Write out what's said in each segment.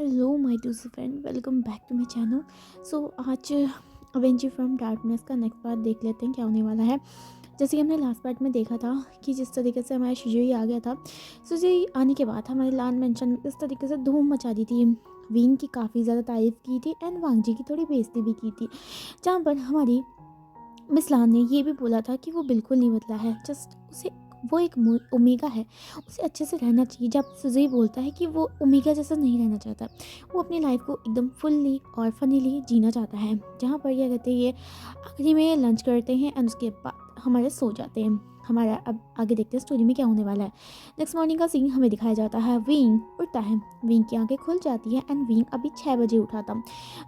Hello my two friend, welcome back to my channel. So आज Avenger from Darkness का next part देख लेते हैं क्या होने वाला है। जैसे कि हमने लास्ट पार्ट में देखा था कि जिस तरीके से हमारा शिजुई आ गया था, शिजुई आने के बाद हमारे लान मेंशन में इस तरीके से धूम मचा दी थी। विंग की काफ़ी ज़्यादा तारीफ़ की थी एंड वांग जी की थोड़ी बेइज्जती भी की थी, जहाँ पर हमारी मिस लान ने ये भी बोला था कि वो बिल्कुल नहीं बदला है, जस्ट उसे वो एक ओमेगा है, उसे अच्छे से रहना चाहिए। जब सुजई बोलता है कि वो ओमेगा जैसा नहीं रहना चाहता, वो अपनी लाइफ को एकदम फुल्ली और फनीली जीना चाहता है। जहाँ पर यह कहते हैं ये आखिरी में लंच करते हैं एंड उसके बाद हमारे सो जाते हैं। हमारा अब आगे देखते हैं स्टोरी में क्या होने वाला है। नेक्स्ट मॉर्निंग का सीन हमें दिखाया जाता है। विंग उठता है, विंग की आंखें खुल जाती है एंड विंग अभी 6 बजे उठा था।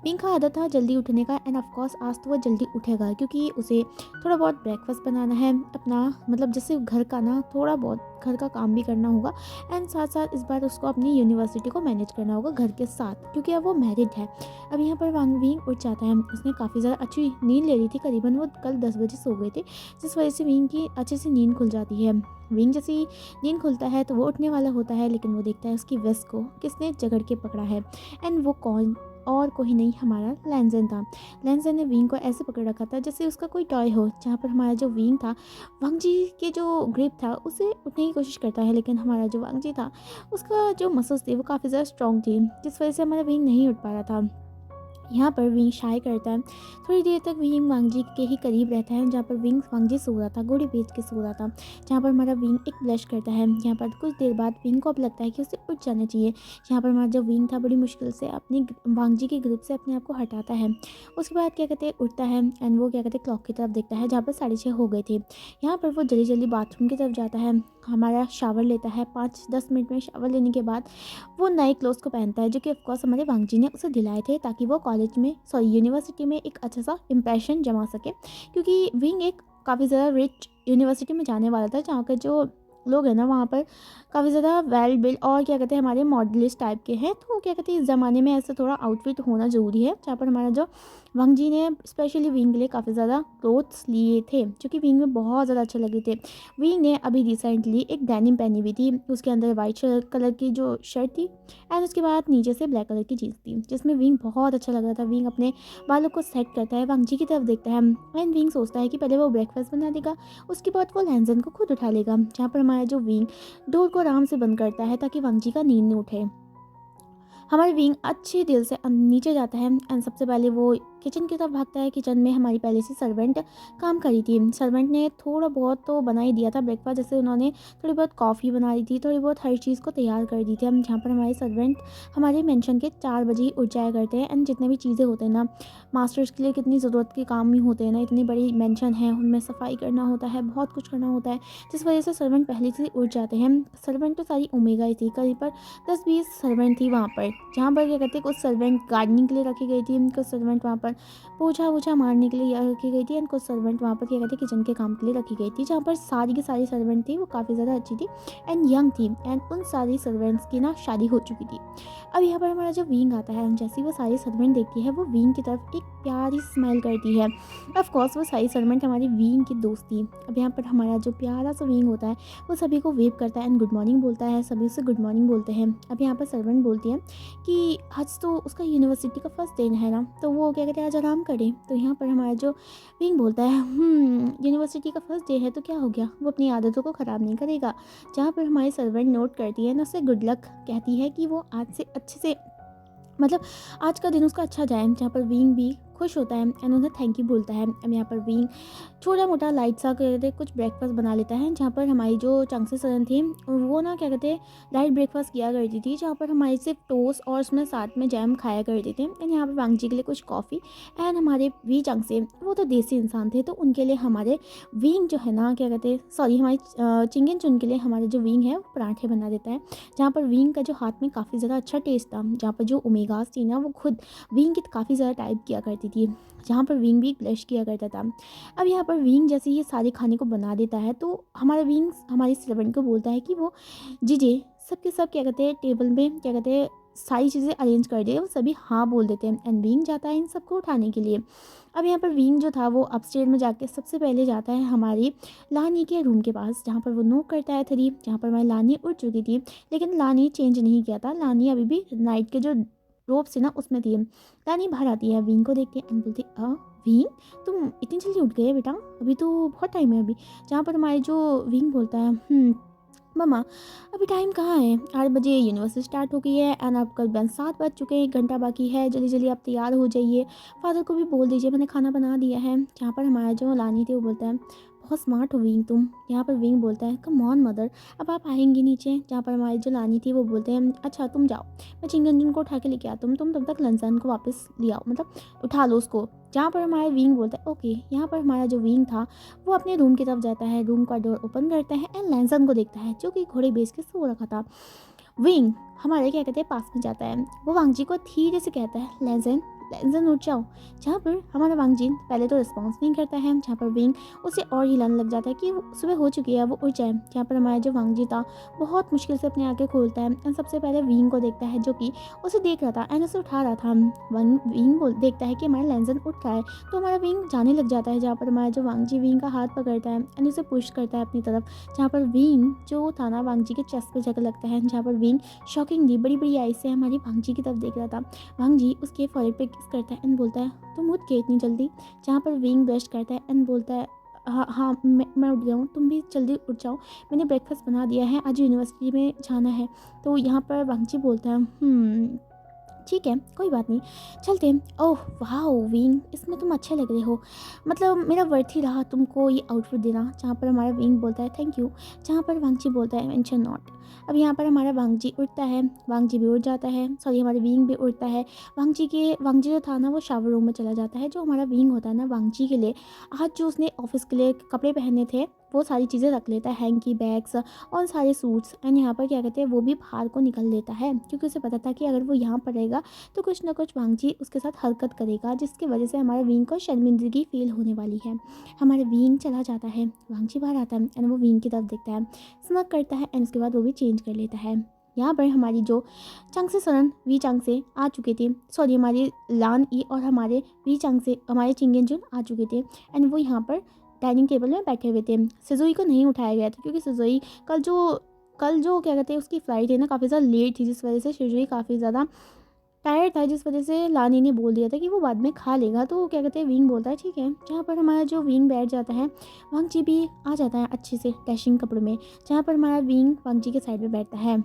विंग का आदत था जल्दी उठने का एंड ऑफकोर्स आज तो वह जल्दी उठेगा क्योंकि उसे थोड़ा बहुत ब्रेकफास्ट बनाना है, अपना मतलब जैसे घर का ना थोड़ा बहुत घर का काम भी करना होगा एंड साथ साथ इस बार उसको अपनी यूनिवर्सिटी को मैनेज करना होगा घर के साथ, क्योंकि अब वो मैरिड है। अब यहाँ पर वांग विंग उठ जाता है। उसने काफ़ी ज़्यादा अच्छी नींद ले ली थी, करीबन वो कल 10 बजे सो गए थे, जिस वजह से विंग की अच्छे से नींद खुल जाती है। विंग जैसी नींद खुलता है तो वो उठने वाला होता है, लेकिन वो देखता है उसकी वेस्ट को किसने जकड़ के पकड़ा है एंड वो कौन और कोई नहीं, हमारा लैंजन था। लैंजन ने विंग को ऐसे पकड़ रखा था जैसे उसका कोई टॉय हो। जहाँ पर हमारा जो विंग था, वांग जी के जो ग्रिप था उसे उठने की कोशिश करता है, लेकिन हमारा जो वांग जी था उसका जो मसल्स थे वो काफ़ी ज़्यादा स्ट्रॉन्ग थी, जिस वजह से हमारा विंग नहीं उठ पा रहा था। यहाँ पर विंग शाय करता है। थोड़ी देर तक विंग वांग जी के ही करीब रहता है, जहाँ पर विंग वांग जी सो रहा था, घोड़ी बेच के सो रहा था। जहाँ पर हमारा विंग एक ब्लश करता है। यहाँ पर कुछ देर बाद विंग को अब लगता है कि उसे उठ जाना चाहिए। यहाँ पर हमारा जो विंग था बड़ी मुश्किल से अपनी वांग जी के ग्रुप से अपने आप को हटाता है। उसके बाद क्या कहते हैं उठता है एंड वो क्या कहते हैं क्लॉक की तरफ देखता है जहाँ पर 6:30 हो गए थे। यहाँ पर वो जल्दी जल्दी बाथरूम की तरफ जाता है, हमारा शावर लेता है। 5-10 मिनट में शावर लेने के बाद वो नए क्लोथ्स को पहनता है, जो कि ऑफकोर्स हमारे वांग जी ने उसे दिलाए थे ताकि वो कॉलेज में यूनिवर्सिटी में एक अच्छा सा इम्प्रेशन जमा सके, क्योंकि विंग एक काफ़ी ज़्यादा रिच यूनिवर्सिटी में जाने वाला था, जहाँ के जो लोग हैं ना वहाँ पर काफ़ी ज़्यादा वेल बिल्ड और क्या कहते हैं हमारे मॉडलिस्ट टाइप के हैं। तो क्या कहते हैं इस ज़माने में ऐसा थोड़ा आउटफिट होना ज़रूरी है। जहाँ पर हमारा जो वांग जी ने स्पेशली विंग के लिए काफ़ी ज़्यादा क्लोथ्स लिए थे, जो कि विंग में बहुत ज़्यादा अच्छे लगे थे। विंग ने अभी रिसेंटली एक डेनिम पहनी हुई थी, उसके अंदर वाइट कलर की जो शर्ट थी एंड उसके बाद नीचे से ब्लैक कलर की जीन्स थी, जिसमें विंग बहुत अच्छा लग रहा था। विंग अपने बालों को सेट करता है, वांग जी की तरफ देखता है एंड विंग सोचता है कि पहले वो ब्रेकफास्ट बना देगा, उसके बाद वो लैंजन को खुद उठा लेगा। जहाँ पर हमारा जो विंग डोर को आराम से बंद करता है ताकि वांग जी का नींद न उठे। हमारे विंग अच्छे दिल से नीचे जाता है एंड सबसे पहले वो किचन की तरफ भागता है। किचन में हमारी पहले से सर्वेंट काम करी थी। सर्वेंट ने थोड़ा बहुत तो बना ही दिया था ब्रेकफास्ट, जैसे उन्होंने थोड़ी बहुत कॉफ़ी बना दी थी, थोड़ी बहुत हर चीज़ को तैयार कर दी थी। हम जहाँ पर हमारे सर्वेंट हमारे मेंशन के 4 बजे ही उठ जाया करते हैं एंड जितने भी चीज़ें होते हैं ना मास्टर्स के लिए, कितनी ज़रूरत के काम ही होते हैं ना, इतनी बड़ी मेंशन है, उनमें सफाई करना होता है, बहुत कुछ करना होता है, जिस वजह से सर्वेंट पहले से ही उठ जाते हैं। सर्वेंट तो सारी ओमेगा ही थी, करीब पर 10-20 सर्वेंट थी वहाँ पर। जहाँ पर क्या कहते हैं कुछ सर्वेंट गार्डनिंग के लिए रखी गई थी, कुछ सर्वेंट वहाँ पर पोछा वोछा मारने के लिए रखी गई थी एंड कुछ सर्वेंट वहाँ पर क्या कहते हैं किचन के काम के लिए रखी गई थी। जहाँ पर सारी की सारी सर्वेंट थी वो काफ़ी ज़्यादा अच्छी थी एंड यंग थी एंड उन सारी सर्वेंट्स की ना शादी हो चुकी थी। अब यहाँ पर हमारा जो विंग आता है, जैसे ही वो सारी सर्वेंट देखती है वो विंग की तरफ एक प्यारी स्माइल करती है। ऑफ कोर्स वो सारी सर्वेंट हमारी विंग की दोस्त थी। अब यहाँ पर हमारा जो प्यारा सा विंग होता है वो सभी को वेव करता है एंड गुड मॉर्निंग बोलता है, सभी उसे गुड मॉर्निंग बोलते हैं। अब यहाँ पर सर्वेंट बोलती है कि आज तो उसका यूनिवर्सिटी का फर्स्ट दिन है ना, तो वो क्या कहते हैं आज आराम करें। तो यहाँ पर हमारा जो विंग बोलता है यूनिवर्सिटी का फर्स्ट डे है तो क्या हो गया, वो अपनी आदतों को ख़राब नहीं करेगा। जहाँ पर हमारी सर्वेंट नोट करती है ना, उससे गुड लक कहती है कि वो आज से अच्छे से मतलब आज का दिन उसका अच्छा जाए। जहाँ पर विंग भी खुश होता है एंड उन्हें थैंक यू बोलता है। अब यहाँ पर विंग छोटा मोटा लाइट सा कहते कुछ ब्रेकफास्ट बना लेता है, जहाँ पर हमारी जो चंक्से सदन थी वो ना क्या कहते हैं लाइट ब्रेकफास्ट किया करती थी, जहाँ पर हमारे सिर्फ टोस्ट और उसमें साथ में जैम खाया करते थे। एंड यहाँ पर वांग जी के लिए कुछ कॉफ़ी एंड हमारे वी चंक्से वो तो देसी इंसान थे, तो उनके लिए हमारे विंग जो है ना क्या कहते हैं सॉरी हमारी चिंगन चुन के लिए हमारे जो विंग है वो पराठे बना देता है। जहाँ पर विंग का जो हाथ में काफ़ी ज़्यादा अच्छा टेस्ट था, जहाँ पर जो ओमेगास थी ना वो खुद विंग की काफ़ी ज़्यादा टाइप किया करती थी, जहाँ पर विंग भी ब्लश किया करता था। अब यहाँ पर विंग जैसे ये सारे खाने को बना देता है तो हमारा विंग हमारी सर्वेंट को बोलता है कि वो जीजे सबके सब क्या कहते हैं टेबल में क्या कहते हैं सारी चीज़ें अरेंज कर दे। वो सभी हाँ बोल देते हैं एंड विंग जाता है इन सबको उठाने के लिए। अब यहाँ पर विंग जो था वो अपस्टेयर में जाके सबसे पहले जाता है हमारी लानी के रूम के पास, जहाँ पर वो नोक करता है 3, जहाँ पर हमारी लानी उठ चुकी थी, लेकिन लानी चेंज नहीं किया था। लानी अभी भी नाइट के जो रोप से ना उसमें दिए। लानी बाहर आती है, विंग को देखती है एंड बोलती विंग तुम इतनी जल्दी उठ गए बेटा, अभी तो बहुत टाइम है अभी। जहाँ पर हमारे जो विंग बोलता है मम्मा अभी टाइम कहाँ है, 8 बजे यूनिवर्सिटी स्टार्ट हो गई है एंड अब करीबन 7 बज चुके हैं, 1 घंटा बाकी है, जल्दी जल्दी आप तैयार हो जाइए, फादर को भी बोल दीजिए मैंने खाना बना दिया है। जहाँ पर हमारा जो लानी थी वो बोलता है बहुत स्मार्ट हो विंग तुम। यहाँ पर विंग बोलता है कम ऑन मदर, अब आप आएंगी नीचे। जहाँ पर हमारी जो लानी थी वो बोलते हैं अच्छा तुम जाओ, मैं चिंगन को उठा के लेके आता हूँ, तुम तब तक लंसन को वापस ले आओ, मतलब उठा लो उसको। जहाँ पर हमारा विंग बोलता है ओके। यहाँ पर हमारा जो विंग था वो अपने रूम की तरफ जाता है, रूम का डोर ओपन करता है एंड लैंसन को देखता है जो कि घोड़े बेच के सो रखा था। विंग हमारे क्या कहते हैं पास में जाता है, वो वांगजी को धीरे से कहता है लैंसन लैंसन उठ जाओ। जहाँ पर हमारा वांगजी पहले तो रिस्पॉन्स नहीं करता है, जहाँ पर विंग उसे और हिलाने लग जाता है कि सुबह हो चुकी है वो उठ जाए। जहाँ पर हमारा जो वांगजी था बहुत मुश्किल से अपनी आंखें खोलता है एंड सबसे पहले विंग को देखता है जो कि उसे देख रहा था एंड उसे उठा रहा था। विंग देखता है कि हमारा लैंसन उठ रहा है तो हमारा विंग जाने लग जाता है। जहाँ पर हमारा जो वांगजी विंग का हाथ पकड़ता है एंड उसे पुश करता है अपनी तरफ। जहाँ पर विंग जो था ना वांगजी के चेस्ट पे जाकर लगता है, जहाँ पर विंग शॉकिंगली बड़ी बड़ी आई से हमारी वांगजी की तरफ देख रहा था। वांगजी उसके फॉरहेड पे किस करता है एंड बोलता है तुम उठ गए इतनी जल्दी। जहाँ पर विंग ब्रश करता है एंड बोलता है हाँ हाँ मैं उठ गया हूँ, तुम भी जल्दी उठ जाओ, मैंने ब्रेकफास्ट बना दिया है, आज यूनिवर्सिटी में जाना है। तो यहाँ पर वांगजी बोलता है ठीक है कोई बात नहीं चलते हैं। ओह वाह विंग इसमें तुम अच्छे लग रहे हो, मतलब मेरा वर्थ ही रहा तुमको ये आउटफिट देना। जहाँ पर हमारा विंग बोलता है थैंक यू। जहाँ पर वांगजी बोलता है मेंशन नॉट। अब यहाँ पर हमारा वांगजी उठता है, वांगजी भी उठ जाता है, सॉरी हमारे विंग भी उठता है। वांगजी जो था ना वो शावर रूम में चला जाता है। जो हमारा विंग होता है ना वांगजी के लिए आज जो उसने ऑफिस के लिए कपड़े पहने थे वो सारी चीज़ें रख लेता है, हैंकी बैग्स और सारे सूट्स एंड यहाँ पर क्या कहते हैं वो भी बाहर को निकल लेता है क्योंकि उसे पता था कि अगर वो यहाँ पर रहेगा तो कुछ ना कुछ वांगजी उसके साथ हरकत करेगा जिसकी वजह से हमारे विंग को शर्मिंदगी फील होने वाली है। हमारे विंग चला जाता है, वांगजी बाहर आता है एंड वो विंग की तरफ देखता है, स्मक करता है एंड उसके बाद वो भी चेंज कर लेता है। यहाँ पर हमारी जो चांगसे सरन वी चांगसे आ चुके थे, सॉरी हमारी लान ई और हमारे वी चांगसे हमारे चिंगेंजुन आ चुके थे एंड वो यहाँ पर डाइनिंग टेबल में बैठे हुए थे। सिजोई को नहीं उठाया गया था क्योंकि सिजोई कल जो क्या कहते हैं उसकी फ़्लाइट है ना काफ़ी ज़्यादा लेट थी, जिस वजह से सिजोई काफ़ी ज़्यादा टायर्ड था, जिस वजह से लानी ने बोल दिया था कि वो बाद में खा लेगा। तो क्या कहते हैं विंग बोलता है ठीक है। जहाँ पर हमारा जो विंग बैठ जाता है वांगजी भी आ जाता है अच्छे से डैशिंग कपड़ों में। जहाँ पर हमारा विंग वांगजी के साइड में बैठता है,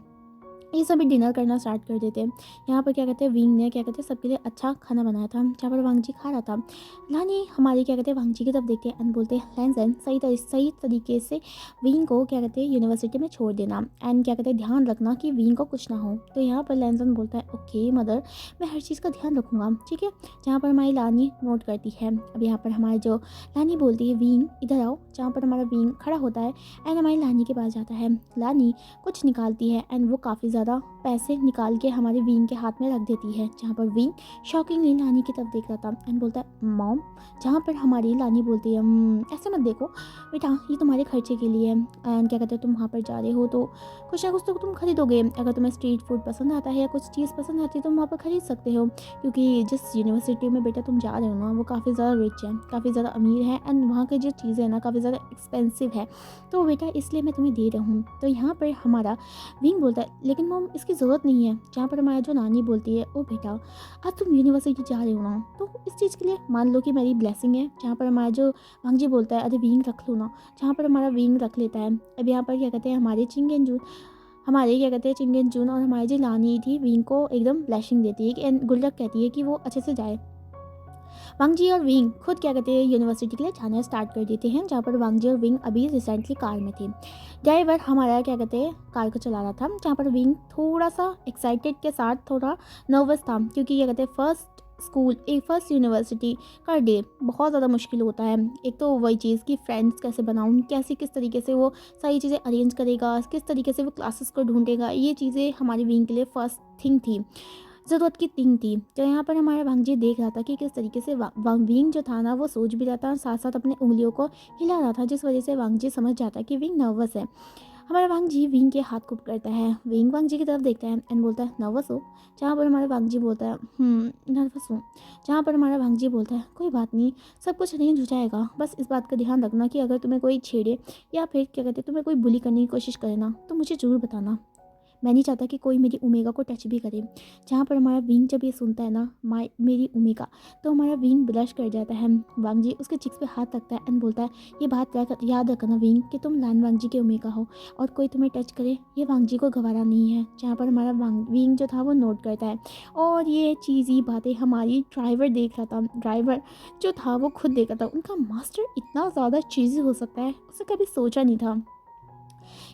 ये सभी डिनर करना स्टार्ट कर देते हैं। यहाँ पर क्या कहते हैं विंग ने क्या कहते हैं सबके लिए अच्छा खाना बनाया था जहाँ पर वांगजी खा रहा था। लानी हमारी क्या कहते हैं वांगजी की तरफ देखते हैं एंड बोलते हैं लैंसन सही तरीके से विंग को क्या कहते हैं यूनिवर्सिटी में छोड़ देना एंड क्या कहते हैं ध्यान रखना कि विंग को कुछ ना हो। तो यहाँ पर लैंसन बोलता है ओके मदर मैं हर चीज़ का ध्यान रखूँगा ठीक है। जहाँ पर हमारी लानी नोट करती है। अब यहाँ पर हमारी जो लानी बोलती है विंग इधर आओ। जहाँ पर हमारा विंग खड़ा होता है एंड हमारी लानी के पास जाता है। लानी कुछ निकालती है एंड वो काफ़ी ज़्यादा पैसे निकाल के हमारे विंग के हाथ में रख देती है। जहाँ पर विंग शॉकिंगली लानी की तरफ देख रहा था एंड बोलता है मॉम। जहाँ पर हमारी लानी बोलती है ऐसे मत देखो बेटा ये तुम्हारे खर्चे के लिए एंड क्या कहते हैं तुम वहाँ पर जा रहे हो तो कुछ ना कुछ तो तुम खरीदोगे। अगर तुम्हें स्ट्रीट फूड पसंद आता है या कुछ चीज़ पसंद आती है तुम वहाँ पर खरीद सकते हो क्योंकि जिस यूनिवर्सिटी में बेटा तुम जा रहे हो ना वो काफ़ी ज़्यादा रिच है, काफ़ी ज़्यादा अमीर है एंड वहाँ की जो चीज़ें हैं ना काफ़ी ज़्यादा एक्सपेंसिव है, तो बेटा इसलिए मैं तुम्हें दे रहा हूँ। तो यहाँ पर हमारा विंग बोलता है लेकिन मॉम इसकी ज़रूरत नहीं है। जहाँ पर हमारा जो नानी बोलती है ओ बेटा आज तुम यूनिवर्सिटी जा रहे हो ना तो इस चीज़ के लिए मान लो कि मेरी ब्लेसिंग है। जहाँ पर हमारा जो वांगजी बोलता है अरे विंग रख लो ना। जहाँ पर हमारा विंग रख लेता है। अब यहाँ पर क्या कहते हैं हमारे क्या कहते हैं चिंगेंजून और हमारी जो लानी थी विंग को एकदम ब्लेसिंग देती है एंड गुड लक कहती है कि वो अच्छे से जाए। वांगजी और विंग खुद क्या कहते हैं यूनिवर्सिटी के लिए जाना स्टार्ट कर देते हैं। जहाँ पर वांगजी और विंग अभी रिसेंटली कार में थे। ड्राइवर हमारा क्या कहते हैं कार को चला रहा था। जहाँ पर विंग थोड़ा सा एक्साइटेड के साथ थोड़ा नर्वस था क्योंकि क्या कहते हैं फर्स्ट यूनिवर्सिटी का डे बहुत ज़्यादा मुश्किल होता है। एक तो वही चीज़ कि फ्रेंड्स कैसे बनाऊँ, किस तरीके से वो सारी चीज़ें अरेंज करेगा, किस तरीके से वो क्लासेस को ढूंढेगा, ये चीज़ें हमारी विंग के लिए फर्स्ट थिंग थी, ज़रूरत की थिंग थी। तो यहाँ पर हमारा वांगजी देख रहा था कि किस तरीके से विंग जो था ना वो सोच भी रहा था और साथ साथ अपने उंगलियों को हिला रहा था, जिस वजह से वांगजी समझ जाता है कि विंग नर्वस है। हमारा वांगजी विंग के हाथ को पकड़ता है। विंग वांगजी की तरफ देखता है एंड बोलता है नर्वस हो। जहाँ पर हमारा वांगजी बोलता है नर्वस हूँ। जहाँ पर हमारा वांगजी बोलता है कोई बात नहीं सब कुछ अरेंज हो जाएगा, बस इस बात का ध्यान रखना कि अगर तुम्हें कोई छेड़े या फिर क्या कहते हैं तुम्हें कोई बुली करने की कोशिश करे ना तो मुझे ज़रूर बताना, मैं नहीं चाहता कि कोई मेरी ओमेगा को टच भी करे। जहाँ पर हमारा विंग जब ये सुनता है ना मेरी ओमेगा, तो हमारा विंग ब्लश कर जाता है। वांग जी उसके चिक्स पे हाथ रखता है एंड बोलता है, ये बात याद रखना विंग कि तुम लान वांग जी के ओमेगा हो और कोई तुम्हें टच करे ये वांग जी को गवारा नहीं है। जहाँ पर हमारा विंग जो था वो नोट करता है और ये चीज़ी बातें हमारी ड्राइवर देख रहा था। ड्राइवर जो था वो खुद देख रहा था। उनका मास्टर इतना ज़्यादा चीज़ी हो सकता है उसे कभी सोचा नहीं था।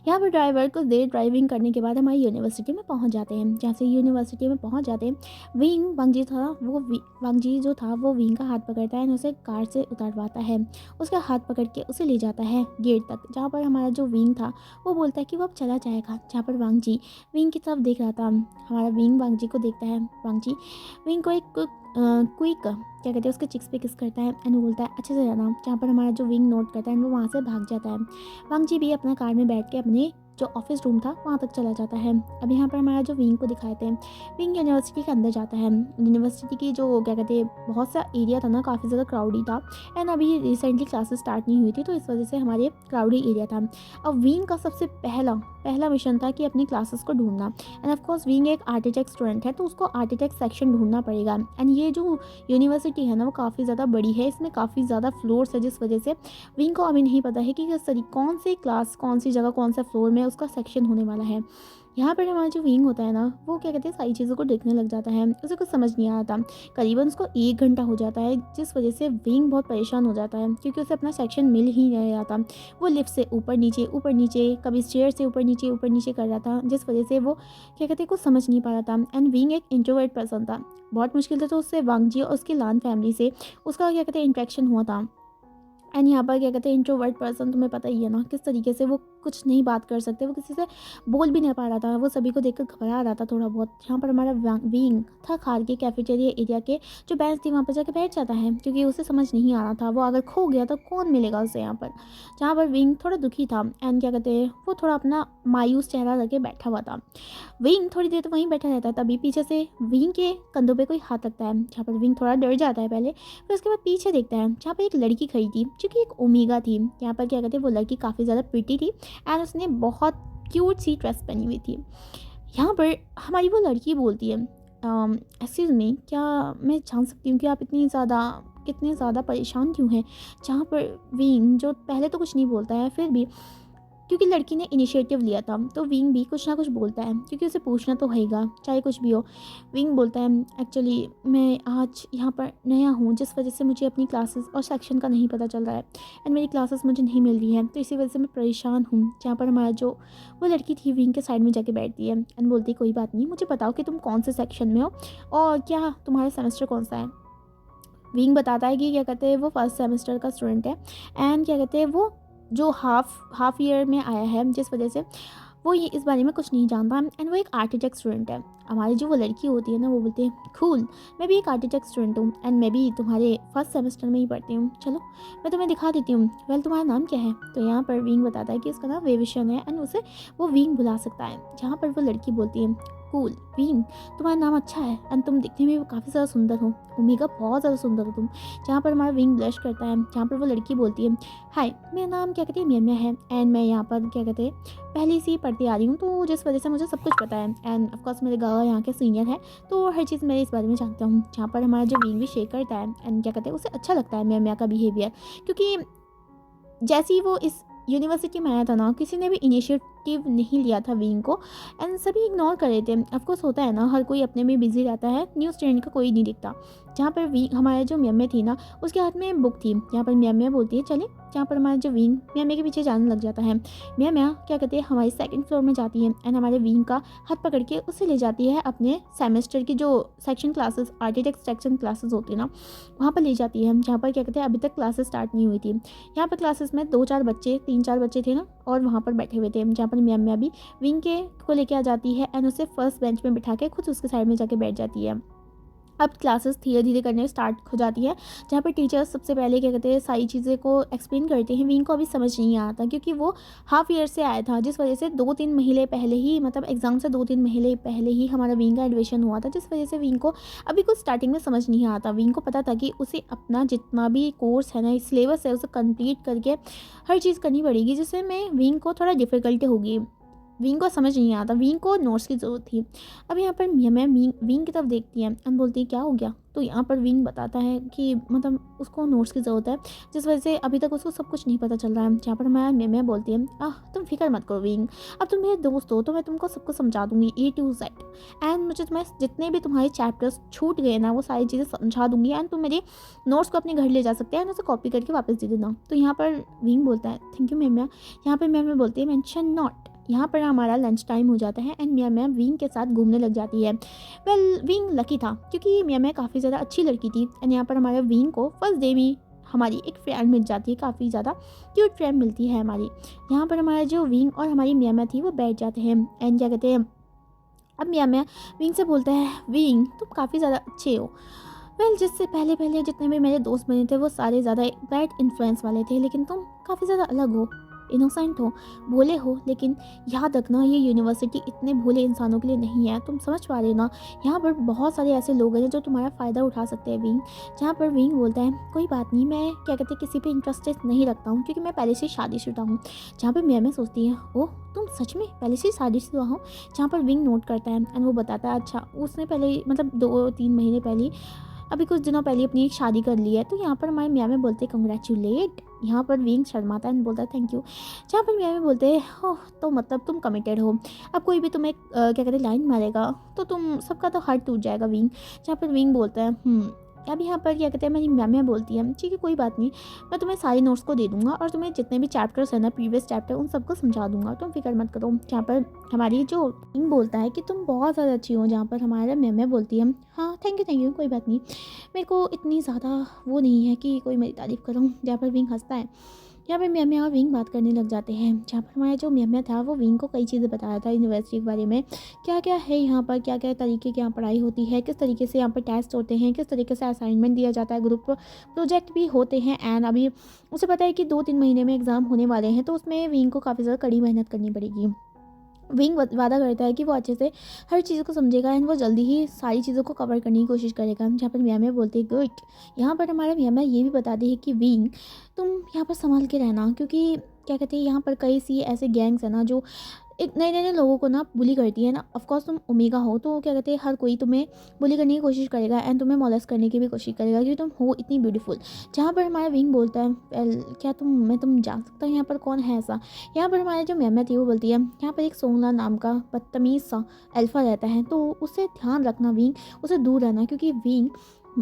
यहाँ पर ड्राइवर कुछ देर ड्राइविंग करने के बाद हमारी यूनिवर्सिटी में पहुँच जाते हैं। जैसे यूनिवर्सिटी में पहुँच जाते हैं वांग जी था वो वांग जी जो था वो विंग का हाथ पकड़ता है और उसे कार से उतारवाता है। उसका हाथ पकड़ के उसे ले जाता है गेट तक, जहाँ पर हमारा जो विंग था वो बोलता है कि वो अब चला जाएगा। जहाँ पर वांग जी विंग की तरफ देख रहा था। हमारा विंग वांग जी को देखता है। वांग जी विंग को एक क्विक क्या कहते हैं उसके चिक्स पे किस करता है एंड वो बोलता है अच्छे से रहना। जहाँ पर हमारा जो विंग नोट करता है वो वहाँ से भाग जाता है। वांग जी भी अपना कार में बैठ के अपने जो ऑफिस रूम था वहाँ तक चला जाता है। अब यहाँ पर हमारा जो विंग को दिखाते हैं, विंग यूनिवर्सिटी के अंदर जाता है। यूनिवर्सिटी की जो क्या कहते हैं बहुत सा एरिया था ना, काफ़ी ज़्यादा क्राउडी था एंड अभी रिसेंटली क्लासेस स्टार्ट नहीं हुई थी, तो इस वजह से हमारे क्राउडी एरिया था। अब विंग का सबसे पहला मिशन था कि अपनी क्लासेस को ढूंढना एंड ऑफकोर्स विंग एक आर्किटेक्ट स्टूडेंट है तो उसको आर्किटेक्ट सेक्शन ढूंढना पड़ेगा। एंड ये जो यूनिवर्सिटी है ना वो काफ़ी ज़्यादा बड़ी है, इसमें काफ़ी ज़्यादा फ्लोर्स है, जिस वजह से विंग को अभी नहीं पता है कि कौन सी क्लास कौन सी जगह कौन सा फ्लोर में उसका सेक्शन होने वाला है। यहाँ पर हमारा जो विंग होता है ना वो क्या कहते हैं सारी चीज़ों को देखने लग जाता है। उसे कुछ समझ नहीं आ रहा था। करीबन उसको 1 घंटा हो जाता है, जिस वजह से विंग बहुत परेशान हो जाता है क्योंकि उसे अपना सेक्शन मिल ही नहीं रहा था। वो लिफ्ट से ऊपर नीचे कभी स्टेयर से ऊपर नीचे कर रहा था, जिस वजह से वो क्या कहते हैं कुछ समझ नहीं पा रहा था। एंड विंग एक इंट्रोवर्ट पर्सन था, बहुत मुश्किल था तो उससे वांग जी और उसकी लान फैमिली से उसका क्या कहते हैं इंट्रैक्शन हुआ था। एंड यहाँ पर क्या कहते हैं इंट्रोवर्ट पर्सन तुम्हें पता ही है ना किस तरीके से वो कुछ नहीं बात कर सकते, वो किसी से बोल भी नहीं पा रहा था, वो सभी को देखकर घबरा रहा था थोड़ा बहुत। यहाँ पर हमारा विंग था खार के कैफेटेरिया एरिया के जो बेंच थी वहाँ पर जाकर बैठ जाता है क्योंकि उसे समझ नहीं आ रहा था वो अगर खो गया तो कौन मिलेगा उसे यहाँ पर। जहाँ पर विंग थोड़ा दुखी था एंड क्या कहते हैं वो थोड़ा अपना मायूस चेहरा रखे बैठा हुआ था। विंग थोड़ी देर तो वहीं बैठा रहता है, तभी पीछे से विंग के कंधों पे कोई हाथ रखता है। जहाँ पर विंग थोड़ा डर जाता है पहले, फिर उसके बाद पीछे देखता है जहाँ पर एक लड़की खड़ी थी जो कि एक ओमेगा थी। यहाँ पर क्या कहते हैं वो लड़की काफ़ी ज़्यादा प्रिटी थी एंड उसने बहुत क्यूट सी ड्रेस पहनी हुई थी। यहाँ पर हमारी वो लड़की बोलती है एक्सक्यूज़ मी, क्या मैं जान सकती हूँ कि आप कितने ज़्यादा परेशान क्यों हैं। जहाँ पर विंग जो पहले तो कुछ नहीं बोलता है, फिर भी क्योंकि लड़की ने इनिशिएटिव लिया था तो विंग भी कुछ ना कुछ बोलता है क्योंकि उसे पूछना तो होगा चाहे कुछ भी हो। विंग बोलता है एक्चुअली मैं आज यहाँ पर नया हूँ, जिस वजह से मुझे अपनी क्लासेस और सेक्शन का नहीं पता चल रहा है एंड मेरी क्लासेस मुझे नहीं मिल रही है, तो इसी वजह से मैं परेशान हूँ। जहाँ पर हमारा जो वो लड़की थी विंग के साइड में जाके बैठती है एंड बोलती है कोई बात नहीं, मुझे बताओ कि तुम कौन से सेक्शन में हो और क्या तुम्हारा सेमेस्टर कौन सा है। विंग बताता है कि क्या कहते हैं वो फर्स्ट सेमेस्टर का स्टूडेंट है एंड क्या कहते हैं वो जो हाफ ईयर में आया है, जिस वजह से वो ये इस बारे में कुछ नहीं जानता एंड वो एक आर्किटेक्ट स्टूडेंट है। हमारी जो वो लड़की होती है ना वो बोलती है कूल, मैं भी एक आर्किटेक्ट स्टूडेंट हूँ एंड मैं भी तुम्हारे फर्स्ट सेमेस्टर में ही पढ़ती हूँ, चलो मैं तुम्हें दिखा देती हूँ। वेल तुम्हारा नाम क्या है। तो यहाँ पर विंग बताता है कि उसका नाम वेविशन है एंड उसे वो विंग बुला सकता है। जहाँ पर वो लड़की बोलती है कूल विंग, तुम्हारा नाम अच्छा है एंड तुम दिखने में काफ़ी ज़्यादा सुंदर हो, ओमेगा बहुत ज़्यादा सुंदर हो तुम। जहाँ पर हमारा विंग ब्लश करता है। जहाँ पर वो लड़की बोलती है हाय मेरा नाम क्या कहते हैं म्या है एंड मैं यहाँ पर क्या कहते हैं पहले से ही पढ़ती आ रही हूँ, तो जिस वजह से मुझे सब कुछ पता है एंड ऑफकोर्स मेरे गाँव यहाँ के सीनियर है तो हर चीज़ मैं इस बारे में जानता हूँ। जहाँ पर हमारा जो विंग भी शेक करता है एंड क्या कहते हैं उसे अच्छा लगता है म्या का बिहेवियर, क्योंकि जैसे ही वो इस यूनिवर्सिटी में आया था ना किसी ने भी इनिशिएटिव नहीं लिया था विंग को एंड सभी इग्नोर कर रहे थे। ऑफकोर्स होता है ना हर कोई अपने में बिजी रहता है, न्यू स्टूडेंट का कोई नहीं दिखता। जहाँ पर विंग हमारा जो म्या थी ना उसके हाथ में बुक थी। यहाँ पर म्या बोलती है चले, जहाँ पर हमारा जो विंग म्या के पीछे जाने लग जाता है। म्या क्या कहते हैं हमारे सेकंड फ्लोर में जाती है एंड हमारे विंग का हाथ पकड़ के उसे ले जाती है अपने सेमेस्टर की जो section classes architect section classes होती है ना वहाँ पर ले जाती है। जहाँ पर क्या कहते हैं अभी तक क्लासेस स्टार्ट नहीं हुई थी। यहाँ पर क्लासेस में 3-4 बच्चे थे ना और वहाँ पर बैठे हुए थे। जहाँ पर म्या भी विंग के को लेके आ जाती है एंड उसे फर्स्ट बेंच में बिठा के खुद उसके साइड में जाके बैठ जाती है। अब क्लासेस धीरे धीरे करने स्टार्ट हो जाती है, जहाँ पर टीचर्स सबसे पहले क्या कहते हैं सारी चीज़ें को एक्सप्लेन करते हैं। विंग को अभी समझ नहीं आ रहा था क्योंकि वो हाफ ईयर से आया था, जिस वजह से 2-3 महीने पहले ही मतलब एग्ज़ाम से 2-3 महीने पहले ही हमारा विंग का एडमिशन हुआ था, जिस वजह से विंग को अभी कुछ स्टार्टिंग में समझ नहीं आता। विंग को पता था कि उसे अपना जितना भी कोर्स है ना सिलेबस है उसे कंप्लीट करके हर चीज़ करनी पड़ेगी, जिससे में विंग को थोड़ा डिफ़िकल्टी होगी। विंग को समझ नहीं आता, विंग को नोट्स की ज़रूरत थी। अब यहाँ पर मैं विंग की तरफ देखती है एंड बोलती है क्या हो गया। तो यहाँ पर विंग बताता है कि मतलब उसको नोट्स की ज़रूरत है, जिस वजह से अभी तक उसको सब कुछ नहीं पता चल रहा है। जहाँ पर मैं बोलती है तुम फिक्र मत करो विंग, अब तुम मेरे दोस्त हो तो मैं तुमको सब कुछ समझा दूंगी A to Z। एंड मुझे तुम्हें जितने भी तुम्हारे चैप्टर्स छूट गए ना वो सारी चीज़ें समझा दूंगी एंड तुम मेरे नोट्स को अपने घर ले जा सकते हैं एंड उसे कॉपी करके वापस दे देना। तो यहाँ पर विंग बोलता है थैंक यू मैम। यहाँ पर मैम बोलती है मेंशन नॉट। यहाँ पर हमारा लंच टाइम हो जाता है एंड मिया मैम विंग के साथ घूमने लग जाती है। वेल विंग लकी था क्योंकि मिया मैम काफ़ी ज़्यादा अच्छी लड़की थी एंड यहाँ पर हमारे विंग को फर्स्ट डे में हमारी एक फ्रेंड मिल जाती है, काफ़ी ज़्यादा क्यूट फ्रेंड मिलती है हमारी। यहाँ पर हमारा जो विंग और हमारी मिया मैम थी वो बैठ जाते हैं एंड क्या कहते हैं, अब मिया मैम विंग से बोलता है विंग तुम काफ़ी ज़्यादा अच्छे हो। वेल जिससे पहले पहले जितने भी मेरे दोस्त बने थे वो सारे ज़्यादा बैड इन्फ्लुएंस वाले थे, लेकिन तुम काफ़ी ज़्यादा अलग हो, इनोसेंट हो, भोले हो। लेकिन याद रखना ये यूनिवर्सिटी इतने भोले इंसानों के लिए नहीं है, तुम समझ पा रहे हो ना। यहाँ पर बहुत सारे ऐसे लोग हैं जो तुम्हारा फ़ायदा उठा सकते हैं विंग। जहाँ पर विंग बोलता है कोई बात नहीं, मैं क्या कहते हैं किसी पे इंटरेस्टेड नहीं रखता हूँ क्योंकि मैं पहले से शादीशुदा हूँ। जहाँ पर मैं सोचती है ओह तुम सच में पहले से शादीशुदा हो। जहाँ पर विंग नोट करता है एंड वो बताता है अच्छा उसने पहले मतलब 2-3 महीने पहले अभी कुछ दिनों पहले अपनी एक शादी कर ली है। तो यहाँ पर हमारे मियाँ में बोलते कंग्रेचुलेट। यहाँ पर विंग शर्माता है बोलता है थैंक यू। जहाँ पर मियाँ में बोलते हैं हो तो मतलब तुम कमिटेड हो, अब कोई भी तुम्हें क्या कहते हैं लाइन मारेगा तो तुम सबका तो हार्ट टूट जाएगा विंग। जहाँ पर विंग बोलता है अब यहाँ पर क्या कहते हैं मेरी मैम बोलती है ठीक है कोई बात नहीं, मैं तुम्हें सारे नोट्स को दे दूंगा और तुम्हें जितने भी चैप्टर्स है ना प्रीवियस चैप्टर उन सबको समझा दूंगा, तुम फिक्र मत करो। जहाँ पर हमारी जो विंग बोलता है कि तुम बहुत ज़्यादा अच्छी हो। जहाँ पर हमारा मैम बोलती है हाँ थैंक यू कोई बात नहीं, मेरे को इतनी ज़्यादा वो नहीं है कि कोई मेरी तारीफ़ करूँ। जहाँ पर विंग हंसता है। यहाँ पर मियाँ और विंग बात करने लग जाते हैं। जहाँ पर हमारा जो मियाँ था वो विंग को कई चीज़ें बताया था यूनिवर्सिटी के बारे में, क्या क्या है यहाँ पर, क्या क्या तरीके की यहाँ पढ़ाई होती है, किस तरीके से यहाँ पर टेस्ट होते हैं, किस तरीके से असाइनमेंट दिया जाता है, ग्रुप प्रोजेक्ट भी होते हैं। एंड अभी उसे पता है कि 2-3 महीने में एग्ज़ाम होने वाले हैं, तो उसमें विंग को काफ़ी ज़्यादा कड़ी मेहनत करनी पड़ेगी। विंग वादा करता है कि वो अच्छे से हर चीज़ को समझेगा एंड वो जल्दी ही सारी चीज़ों को कवर करने की कोशिश करेगा। जहाँ पर मियाँ बोलती है गुड। यहाँ पर हमारा मियाँ ये भी बताती है कि विंग तुम यहाँ पर संभाल के रहना, क्योंकि क्या कहते हैं यहाँ पर कई सी ऐसे गैंग्स हैं ना जो एक नए नए लोगों को ना बुली करती है ना। ऑफकोर्स तुम ओमेगा हो तो क्या कहते हैं हर कोई तुम्हें बुली करने की कोशिश करेगा एंड तुम्हें मॉलेस्ट करने की भी कोशिश करेगा क्योंकि तुम हो इतनी ब्यूटीफुल। जहाँ पर हमारा विंग बोलता है वेल क्या तुम जान सकता हूँ यहाँ पर कौन है ऐसा। यहाँ पर हमारे जो मैम थी वो बोलती है यहाँ पर एक सोंगला नाम का बदतमीज़ सा अल्फा रहता है, तो उससे ध्यान रखना विंग, उसे दूर रहना, क्योंकि विंग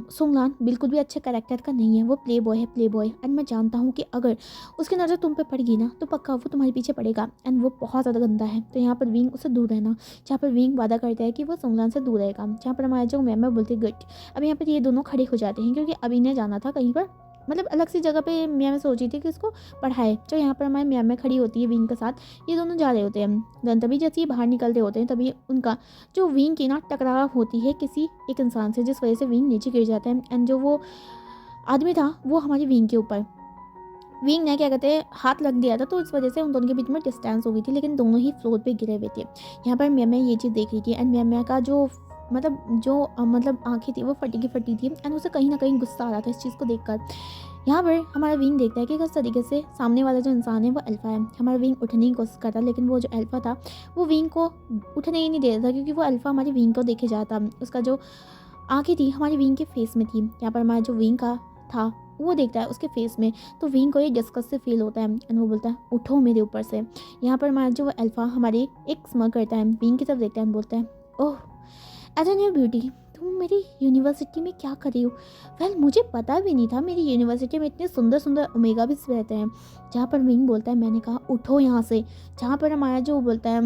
सोंगलान बिल्कुल भी अच्छे कैरेक्टर का नहीं है, वो प्ले बॉय है प्ले बॉय। एंड मैं जानता हूँ कि अगर उसकी नज़र तुम पे पड़ेगी ना तो पक्का वो तुम्हारे पीछे पड़ेगा एंड वो बहुत ज़्यादा गंदा है। तो यहाँ पर विंग उसे दूर रहना। जहाँ पर विंग वादा करता है कि वो सोंगलान से दूर रहेगा। जहाँ पर हमारे जो मैम बोलते गुड। अब यहाँ पर ये दोनों खड़े हो जाते हैं क्योंकि अभी ने जाना था कहीं पर, मतलब अलग सी जगह पे मियाँ में सोची थी कि उसको पढ़ाए। जो यहाँ पर हमारे मियाँ में खड़ी होती है विंग के साथ, ये दोनों जा रहे होते हैं। देन तभी जैसे ये बाहर निकलते होते हैं तभी उनका जो विंग की ना टकराव होती है किसी एक इंसान से, जिस वजह से विंग नीचे गिर जाता है एंड जो वो आदमी था वो हमारी विंग के ऊपर, विंग ने क्या कहते हैं हाथ लग दिया था तो इस वजह से उन दोनों के बीच में डिस्टेंस हो गई थी, लेकिन दोनों ही फ्लोर पे गिरे हुए थे। यहाँ पर मियाँ ये चीज़ देख रही थी एंड मियाँ का जो मतलब आंखें थी वो फटी की फटी थी एंड उसे कहीं ना कहीं गुस्सा आ रहा था इस चीज़ को देखकर। यहाँ पर हमारा विंग देखता है कि किस तरीके से सामने वाला जो इंसान है वो अल्फा है। हमारा विंग उठने की कोशिश करता, लेकिन वो जो अल्फा था वो विंग को उठने ही नहीं दे रहा था क्योंकि वो अल्फा हमारी विंग को देखे जाता। उसका जो आंखें थी हमारी विंग के फेस में थी। यहाँ पर हमारा जो विंग का था वो देखता है उसके फेस में, तो विंग को ये डिस्कस से फील होता है एंड वो बोलता है उठो मेरे ऊपर से। यहाँ पर हमारा जो अल्फा हमारी एक स्मग करता है, विंग की तरफ देखता है एंड बोलता है ओह एज न्यू ब्यूटी तुम मेरी यूनिवर्सिटी में क्या कर रही हो। वेल मुझे पता भी नहीं था मेरी यूनिवर्सिटी में इतने सुंदर सुंदर ओमेगा भी रहते हैं। जहाँ पर विंग बोलता है मैंने कहा उठो यहाँ से। जहाँ पर हमारा जो बोलता है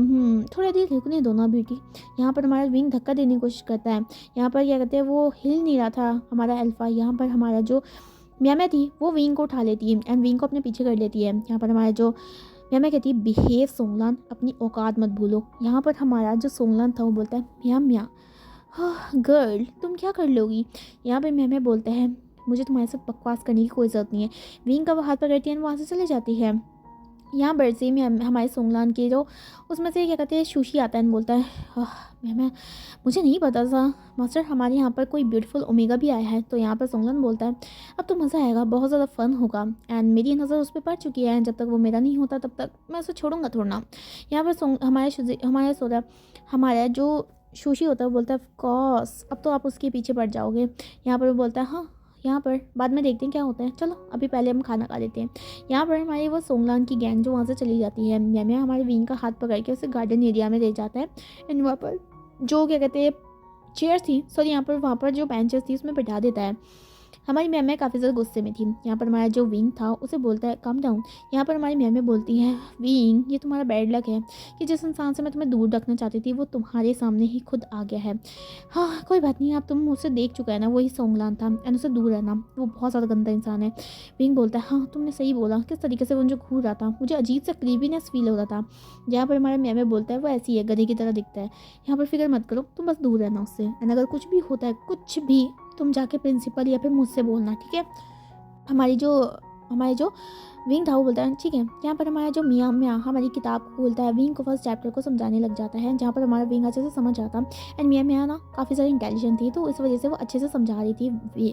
थोड़ा देर रुकने दो ना ब्यूटी। यहाँ पर हमारा विंग धक्का देने की कोशिश करता है। यहाँ पर क्या कहते हैं वो हिल नहीं रहा था हमारा अल्फा। यहाँ पर हमारा जो मियाँ थी वो विंग को उठा लेती है एंड विंग को अपने पीछे कर लेती है। यहाँ पर हमारा जो मियाँ कहती है बिहेव सोंगलान, अपनी औकात मत भूलो। यहाँ पर हमारा जो सोंगलान था वो बोलता है मियाँ हाँ गर्ल तुम क्या कर लोगी। यहाँ पर मियाँ बोलते हैं मुझे तुम्हारे साथ बकवास करने की कोई ज़रूरत नहीं है। विंग का वो हाथ पकड़ती है वहाँ से चले जाती है। यहाँ पर से हमारे सोंगलान के जो उसमें से क्या कहते हैं सुशी आता है एंड बोलता है, मैं मुझे नहीं पता था मास्टर, हमारे यहाँ पर कोई ब्यूटीफुल ओमेगा भी आया है। तो यहाँ पर सोंगलान बोलता है अब तो मज़ा आएगा, बहुत ज़्यादा फन होगा एंड मेरी नज़र उस पर पड़ चुकी है, जब तक वो मेरा नहीं होता तब तक मैं उसे छोड़ूंगा थोड़ा ना। यहाँ पर हमारा जो सुशी होता है वो बोलता है ऑफ कोर्स अब तो आप उसके पीछे पड़ जाओगे। यहाँ पर वो बोलता है हाँ, यहाँ पर बाद में देखते हैं क्या होता है, चलो अभी पहले हम खाना खा लेते हैं। यहाँ पर हमारी वो सोंगलान की गैंग जो वहाँ से चली जाती है, म्या हमारे विंग का हाथ पकड़ के उसे गार्डन एरिया में ले जाता है एंड वहाँ पर जो क्या कहते हैं चेयर थी, सॉरी यहाँ पर वहाँ पर जो बेंचेस थी उसमें बैठा देता है। हमारी मैम काफ़ी ज़्यादा गुस्से में थी। यहाँ पर हमारा जो विंग था उसे बोलता है काम डाउन। यहाँ पर हमारी मैम बोलती है विंग ये तुम्हारा बैड लक है कि जिस इंसान से मैं तुम्हें दूर रखना चाहती थी वो तुम्हारे सामने ही खुद आ गया है। हाँ कोई बात नहीं, आप तुम उसे देख चुका है ना, वही सोंगलान था एंड उसे दूर रहना, वो बहुत ज़्यादा गंदा इंसान है। विंग बोलता है हाँ तुमने सही बोला, किस तरीके से वो मुझे घूर रहा था, मुझे अजीब सा क्रीपीनेस फील हो रहा था। यहाँ पर हमारा मैम बोलता है वो ऐसी है, गधे की तरह दिखता है, यहाँ पर फिक्र मत करो, तुम बस दूर रहना उससे एंड अगर कुछ भी होता है कुछ भी तुम जाके प्रिंसिपल या फिर मुझसे बोलना, ठीक है। हमारे जो विंग था वो बोलता है ठीक है। यहाँ पर हमारा जो मियाँ हमारी किताब खोलता है, विंग को फर्स्ट चैप्टर को समझाने लग जाता है, जहाँ पर हमारा विंग अच्छे से समझ आता है एंड मियाँ ना काफ़ी ज़्यादा इंटेलिजेंट थी, तो इस वजह से वो अच्छे से समझा रही थी।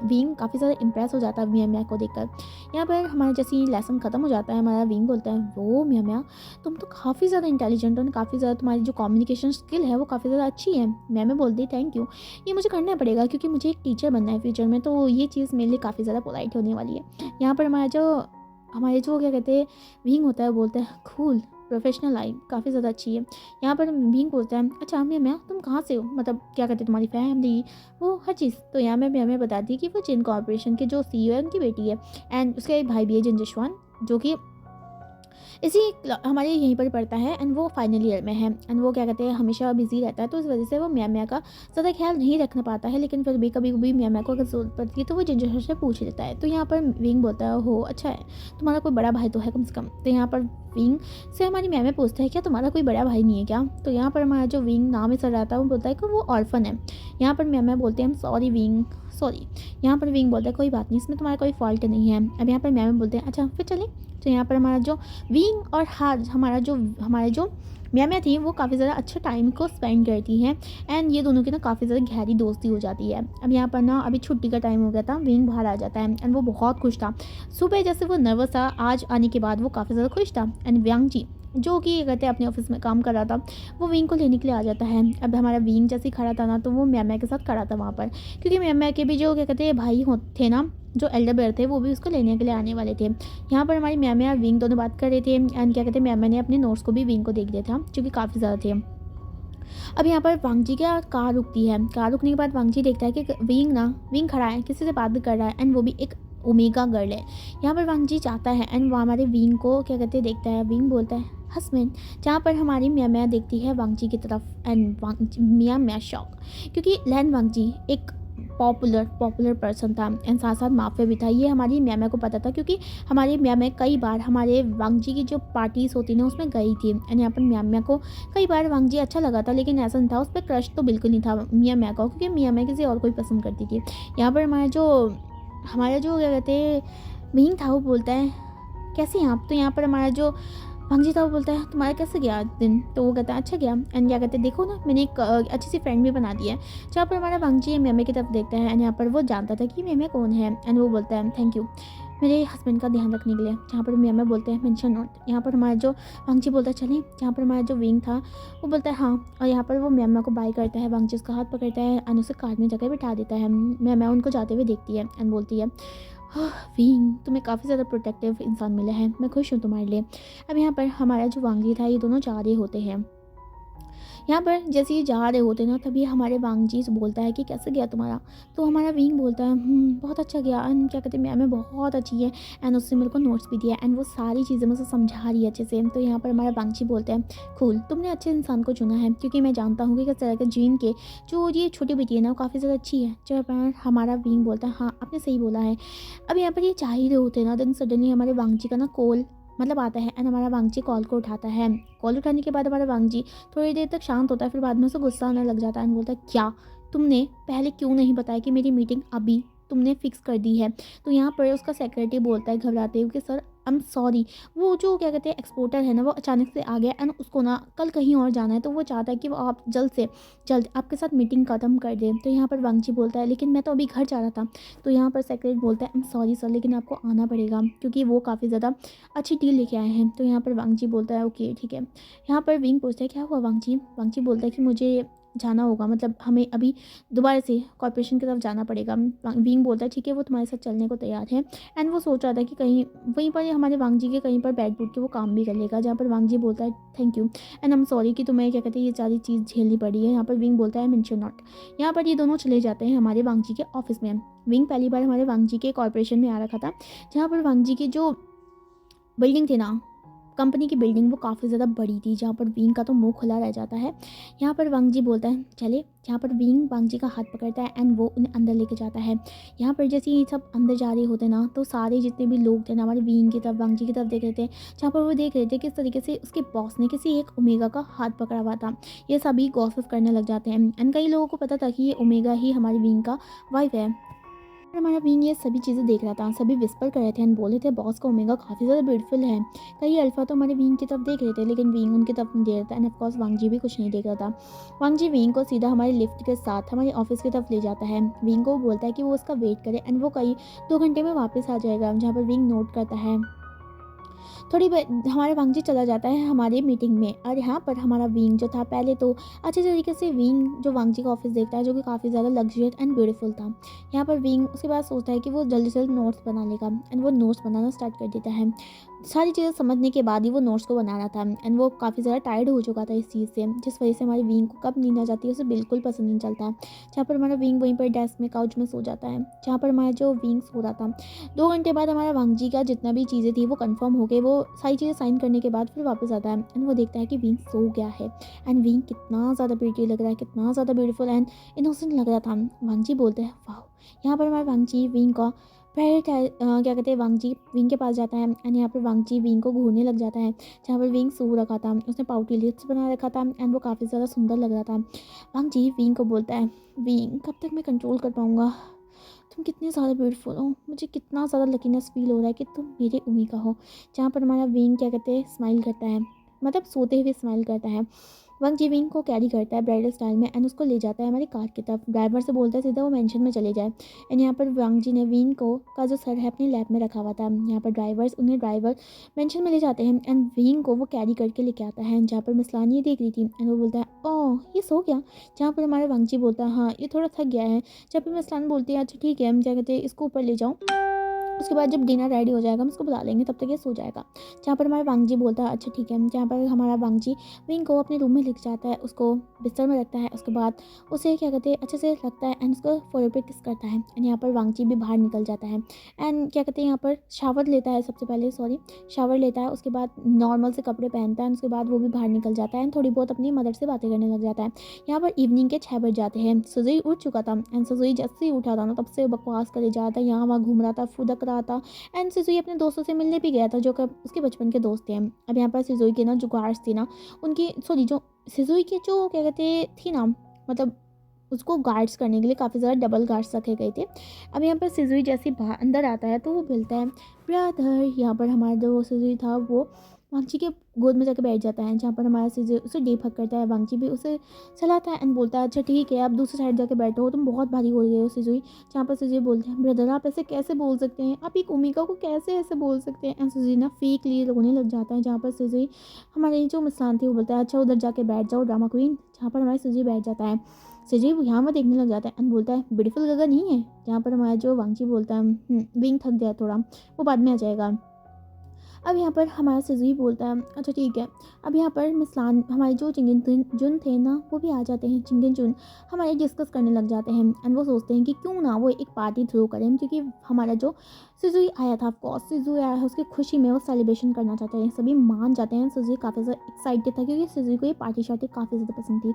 विंग काफ़ी ज़्यादा इंप्रेस हो जाता है मियाँ को देखकर। यहाँ पर हमारा जैसे ही लेसन ख़त्म हो जाता है, हमारा विंग बोलता है वो मियाँ तुम तो काफ़ी ज़्यादा इंटेलिजेंट हो, काफ़ी ज़्यादा तुम्हारी जो कम्युनिकेशन स्किल है वो काफ़ी ज़्यादा अच्छी है। मैं बोलती थैंक यू, ये मुझे करना पड़ेगा क्योंकि मुझे एक टीचर बनना है फ्यूचर में, तो ये चीज़ मेरे लिए काफ़ी ज़्यादा पोलाइट होने वाली है। यहाँ पर हमारे जो क्या कहते हैं विंग होता है बोलता है कूल, प्रोफेशनल लाइफ काफ़ी ज़्यादा अच्छी है। यहाँ पर विंग बोलता है अच्छा मियाँ तुम कहाँ से हो, मतलब क्या कहते हैं तुम्हारी फैमिली वो हर चीज़। तो यहाँ में हमें बताती है कि वो जिन कॉर्पोरेशन के जो CEO है उनकी बेटी है एंड उसका एक भाई भी है जिनजिशवान, जो कि इसी हमारे यहीं पर पढ़ता है एंड वो फाइनल ईयर में है एंड वो क्या कहते हैं हमेशा बिजी रहता है, तो इस वजह से वो मियाँ का ज़्यादा ख्याल नहीं रखना पाता है, लेकिन फिर भी कभी कभी मियाँ को अगर ज़रूरत पड़ती है तो वो जिंजर से पूछ लेता है। तो यहाँ पर विंग बोलता है हो अच्छा है, तुम्हारा कोई बड़ा भाई तो है कम से कम। तो यहाँ पर विंग से हमारी मैम पूछता है क्या तुम्हारा कोई बड़ा भाई नहीं है क्या। तो यहाँ पर हमारा जो विंग नाम सर आता है वो बोलता है कि वो ऑर्फन है। यहाँ पर मैम बोलते हैं सॉरी विंग सॉरी। यहाँ पर विंग बोलता है कोई बात नहीं, इसमें तुम्हारा कोई फॉल्ट नहीं है। अब यहाँ पर मैम बोलते हैं अच्छा फिर चले। तो यहाँ पर हमारा जो विंग और हमारे जो मैम थी वो काफ़ी ज़्यादा अच्छा टाइम को स्पेंड करती हैं एंड ये दोनों की ना काफ़ी ज़्यादा गहरी दोस्ती हो जाती है। अब यहाँ पर ना अभी छुट्टी का टाइम हो गया था, विंग बाहर आ जाता है एंड वो बहुत खुश था। सुबह जैसे वो नर्वस था, आज आने के बाद वो काफ़ी ज़्यादा खुश था एंड व्यांग जी जो कि ये कहते हैं अपने ऑफिस में काम कर रहा था, वो विंग को लेने के लिए आ जाता है। अब हमारा विंग जैसे ही खड़ा था ना तो वो म्या के साथ खड़ा था वहाँ पर, क्योंकि म्या के भी जो क्या कहते हैं भाई थे ना जो एल्डर ब्रदर थे वो भी उसको लेने के लिए आने वाले थे। यहाँ पर हमारी म्या और विंग दोनों बात कर रहे थे एंड क्या कहते हैं म्या ने अपने नोट्स को भी विंग को देख दिया था जो कि काफ़ी ज़्यादा थे। अब यहाँ पर वांगजी की कार रुकती है, कार रुकने के बाद वांगजी देखता है कि विंग खड़ा है, किसी से बात भी कर रहा है एंड वो भी एक ओमेगा गर्ल है। यहाँ पर वांगजी जाता है एंड वो हमारे विंग को क्या कहते हैं देखता है। विंग बोलता है हस्बैंड, जहाँ पर हमारी मियाँ देखती है वांगजी की तरफ एंड मियाँ शॉक, क्योंकि लैन वांगजी एक पॉपुलर पर्सन था एंड साथ साथ माफिया भी था। ये हमारी म्या को पता था क्योंकि हमारी म्या कई बार हमारे वांगजी की जो पार्टीज होती ना उसमें गई थी एंड यहाँ पर म्या को कई बार वांगजी अच्छा लगा था, लेकिन ऐसा नहीं था, उस पर क्रश तो बिल्कुल नहीं था म्या का, क्योंकि म्या किसी और को ही पसंद करती थी। यहाँ पर हमारा जो क्या कहते हैं विंग था वो बोलता है कैसे हैं आप। तो यहाँ पर हमारा जो वांगजी था वो बोलता है तुम्हारा कैसे गया दिन। तो वो कहता है अच्छा गया एंड क्या कहते हैं देखो ना मैंने एक अच्छी सी फ्रेंड भी बना दी है। जहाँ पर हमारा वांगजी मेमे की तरफ देखता है एंड यहाँ पर वो जानता था कि मेमे कौन है एंड वो बोलता है थैंक यू मेरे हस्बैंड का ध्यान रखने के लिए। जहाँ पर मेमे बोलते हैं मेंशन नोट। यहाँ पर हमारा जो वांगजी बोलता है चलें। जहाँ पर हमारा जो विंग था वो बोलता है हाँ, और यहाँ पर वो मेमे को बाय करता है, वांगजी उसका हाथ पकड़ता है एंड उसे कार में जगह बिठा देता है। मेमे उनको जाते हुए देखती है एंड बोलती है विंग तुम्हें काफ़ी ज़्यादा प्रोटेक्टिव इंसान मिला है, मैं खुश हूँ तुम्हारे लिए। अब यहाँ पर हमारा जो वांगजी था ये दोनों जा रहे होते हैं। यहाँ पर जैसे ये जा रहे होते ना तभी हमारे वांगजी से बोलता है कि कैसे गया तुम्हारा। तो हमारा विंग बोलता है बहुत अच्छा गया एंड क्या कहते हैं मैं बहुत अच्छी है एंड उससे मेरे को नोट्स भी दिया एंड वो सारी चीज़ें मुझे समझा रही है अच्छे से। तो यहाँ पर हमारा वांगजी बोलता है कूल तुमने अच्छे इंसान को चुना है, क्योंकि मैं जानता हूँ कि किस तरह के जीन के जो ये छोटी बेटी है ना वो काफ़ी ज़्यादा अच्छी है। जब हमारा विंग बोलता है हाँ आपने सही बोला है। अब यहाँ पर ये चाह ही रहे होते हैं ना, देन सडनली हमारे वांगजी का ना कॉल आता है एंड हमारा वांगजी कॉल को उठाता है। कॉल उठाने के बाद हमारा वांगजी थोड़ी देर तक शांत होता है, फिर बाद में उसे गुस्सा आने लग जाता है एंड बोलता है क्या तुमने पहले क्यों नहीं बताया कि मेरी मीटिंग अभी तुमने फिक्स कर दी है। तो यहाँ पर उसका सेक्रेटरी बोलता है घबराते हुए कि सर आई एम सॉरी। वो जो क्या कहते हैं एक्सपोर्टर है ना, वो अचानक से आ गया एंड उसको ना कल कहीं और जाना है, तो वो चाहता है कि वो आप जल्द से जल्द आपके साथ मीटिंग ख़त्म कर दें। तो यहाँ पर वांगची बोलता है लेकिन मैं तो अभी घर जा रहा था। तो यहाँ पर सेक्रेटरी बोलता है आई एम सॉरी सर, लेकिन आपको आना पड़ेगा क्योंकि वो काफ़ी ज़्यादा अच्छी डील लेके आए हैं। तो यहाँ पर वांगची बोलता है ओके ठीक है। यहाँ पर विंग पूछता है क्या हुआ वांगची। वांगची बोलता है कि मुझे जाना होगा, मतलब हमें अभी दोबारा से कॉर्पोरेशन की तरफ जाना पड़ेगा। विंग बोलता है ठीक है, वो तुम्हारे साथ चलने को तैयार है। एंड वो सोच रहा था कि कहीं वहीं पर हमारे वांगजी के कहीं पर बैठ बूट के वो काम भी कर लेगा। जहाँ पर वांगजी बोलता है thank you and I am sorry कि तुम्हें क्या कहते हैं ये सारी चीज़ झेलनी पड़ी है। यहाँ पर विंग बोलता है मेंशन नॉट। यहाँ पर ये दोनों चले जाते हैं हमारे वांगजी के ऑफिस में। विंग पहली बार हमारे वांगजी के कॉर्पोरेशन में आ रखा था, जहाँ पर वांगजी की जो बिल्डिंग थी ना, कंपनी की बिल्डिंग, वो काफ़ी ज़्यादा बड़ी थी। जहाँ पर विंग का तो मुंह खुला रह जाता है। यहाँ पर वांगजी बोलता है चले। यहाँ पर विंग वांगजी का हाथ पकड़ता है एंड वो उन्हें अंदर लेके जाता है। यहाँ पर जैसे ये सब अंदर जा रहे होते ना, तो सारे जितने भी लोग थे ना हमारे विंग की तरफ वांगजी की तरफ देख रहे थे। जहाँ पर वो देख रहे थे किस तरीके से उसके बॉस ने किसी एक ओमेगा का हाथ पकड़ा हुआ था। ये सभी गॉसिप करने लग जाते हैं एंड कई लोगों को पता था कि ये ओमेगा ही हमारी विंग का वाइफ है। हमारा विंग ये सभी चीज़ें देख रहा था। सभी विस्पर कर रहे थे एंड बोले थे बॉस का ओमेगा काफ़ी ज़्यादा ब्यूटीफुल है। कई अल्फा तो हमारे विंग की तरफ देख रहे थे, लेकिन विंग उनकी तरफ नहीं देख रहा था एंड ऑफकोर्स वांगजी भी कुछ नहीं देख रहा था। वांगजी विंग को सीधा हमारे लिफ्ट के साथ हमारे ऑफिस की तरफ ले जाता है। विंग को बोलता है कि वो उसका वेट करे एंड वो कई 2 घंटे में वापस आ जाएगा। जहाँ पर विंग नोट करता है। हमारे वांगजी चला जाता है हमारे मीटिंग में, और यहाँ पर हमारा विंग जो था पहले तो अच्छे तरीके से विंग जो वांगजी का ऑफिस देखता है, जो कि काफ़ी ज़्यादा लग्जरियस एंड ब्यूटीफुल था। यहाँ पर विंग उसके बाद सोचता है कि वो जल्दी से जल्द नोट्स बना लेगा एंड वो नोट्स बनाना स्टार्ट कर देता है। सारी चीज़ें समझने के बाद ही वो नोट्स को बना रहा था एंड वो काफ़ी ज़्यादा टायर्ड हो चुका था इस चीज़ से, जिस वजह से हमारे विंग को कब नींद आ जाती है उसे बिल्कुल पसंद नहीं चलता। जहाँ पर हमारा विंग वहीं पर डेस्क में काउच में सो जाता है। जहाँ पर हमारा जो विंग सो रहा था, 2 घंटे बाद हमारा वांगजी का जितना भी चीज़ें थी वो कंफर्म हो गए। वो सारी चीज़ें साइन करने के बाद फिर वापस आता है एंड वो देखता है कि विंग सो गया है एंड विंग कितना ज़्यादा ब्यूटी लग रहा है, कितना ज़्यादा ब्यूटीफुल एंड इनोसेंट लग रहा था। वांगजी बोलते हैं वाह। यहाँ पर हमारे वांगजी विंग का क्या कहते हैं, वांगजी विंग के पास जाता है एंड यहाँ पर वांगजी विंग को घूरने लग जाता है। जहाँ पर विंग सो रखा था, उसने पाउटी लिप्स बना रखा था एंड वो काफ़ी ज़्यादा सुंदर लग रहा था। वांगजी विंग को बोलता है विंग कब तक मैं कंट्रोल कर पाऊँगा, तुम कितने ज़्यादा ब्यूटीफुल हो, मुझे कितना ज़्यादा लकीनेस फील हो रहा है कि तुम मेरे ओमेगा हो। जहाँ पर हमारा विंग क्या कहते हैं स्माइल करता है, मतलब सोते हुए स्माइल करता है। वांगजी विंग को कैरी करता है ब्राइडल स्टाइल में एंड उसको ले जाता है हमारी कार की तरफ। ड्राइवर से बोलता है सीधा वो मेंशन में चले जाए एंड यहाँ पर वांगजी ने विंग को का जो सर है अपने लैब में रखा हुआ था। यहाँ पर ड्राइवर मेंशन में ले जाते हैं एंड विंग को वो कैरी करके लेके आता है। जहाँ पर मिसलानी ये देख रही थी एंड वो बोलता है ओह ये सो गया। जहाँ पर हमारा वांगजी बोलता है हाँ ये थोड़ा थक गया है। जब भी मिसलानी बोलती है अच्छा ठीक है, हम क्या कहते हैं इसको ऊपर ले जाऊँ, उसके बाद जब डिनर रेडी हो जाएगा हम उसको बुला लेंगे, तब तक ये सो जाएगा। जहाँ पर हमारा वांगजी बोलता है अच्छा ठीक है। जहाँ पर हमारा वांगजी विंग को अपने रूम में लेके जाता है, उसको बिस्तर में रखता है, उसके बाद उसे क्या कहते हैं अच्छे से रखता है एंड उसको फोर पे किस करता है एंड यहाँ पर वांगजी भी बाहर निकल जाता है एंड क्या कहते हैं यहाँ पर शावर लेता है। सबसे पहले शावर लेता है, उसके बाद नॉर्मल से कपड़े पहनता है, उसके बाद वो भी बाहर निकल जाता है एंड थोड़ी बहुत अपनी मदर से बातें करने लग जाता है। यहाँ पर इवनिंग के 6 बज जाते हैं। सुजुई उठ चुका था एंड सुजुई जैसे ही उठा था ना तब से बकवास करे जा रहा था, यहाँ वहाँ घूम रहा था, फुदक रहा था एंड सिजुई अपने दोस्तों से मिलने भी गया था जो कि उसके बचपन के दोस्त थे। अब यहाँ पर सिजुई के ना जो गार्ड्स थी ना, उनकी जो सिजुई की जो क्या कहते थी ना, मतलब उसको गार्ड्स करने के लिए काफ़ी ज़्यादा डबल गार्ड्स रखे गए थे। अब यहाँ पर सिजुई जैसे बाहर अंदर आता है तो वो बोलता है ब्रदर। यहाँ पर हमारा जो सिजुई था वो वांगची के गोद में जाकर बैठ जाता है। जहाँ पर हमारा सिजुई उसे डीप हक करता है, वांगची भी उसे चलाता है एंड बोलता है अच्छा ठीक है आप दूसरी साइड जाके बैठो, तुम बहुत भारी हो गए हो सिजुई। जहाँ पर सिजुई बोलते हैं ब्रदर आप ऐसे कैसे बोल सकते हैं, आप एक ओमेगा को कैसे ऐसे बोल सकते हैं। एंड सिजुई ना फेक लिए रोने लग जाता है। जहाँ पर सिजुई हमारी जो मुस्कान थी वो बोलता है अच्छा उधर जाके बैठ जाओ ड्रामा क्वीन। जहाँ पर हमारा सिजुई बैठ जाता है। सिजुई यहाँ पर देखने लग जाता है एंड बोलता है ब्यूटीफुल जगह नहीं है। जहाँ पर हमारा जो वांगची बोलता है विंग थक गया थोड़ा, वो बाद में आ जाएगा। अब यहाँ पर हमारा सिजुई बोलता है अच्छा ठीक है। अब यहाँ पर मिसलान हमारे जो चिंगन जुन थे ना वो भी आ जाते हैं। चिंगन जुन हमारे डिस्कस करने लग जाते हैं एंड वो सोचते हैं कि क्यों ना वो एक पार्टी थ्रो करें, क्योंकि हमारा जो सिजुई आया था ऑफकोर्स सिजुई आया है उसकी खुशी में वो सेलिब्रेशन करना चाहते हैं। सभी मान जाते हैं। सिजुई काफ़ी ज़्यादा एक्साइटेड था क्योंकि सिजुई को ये पार्टी शार्टी काफ़ी ज़्यादा पसंद थी।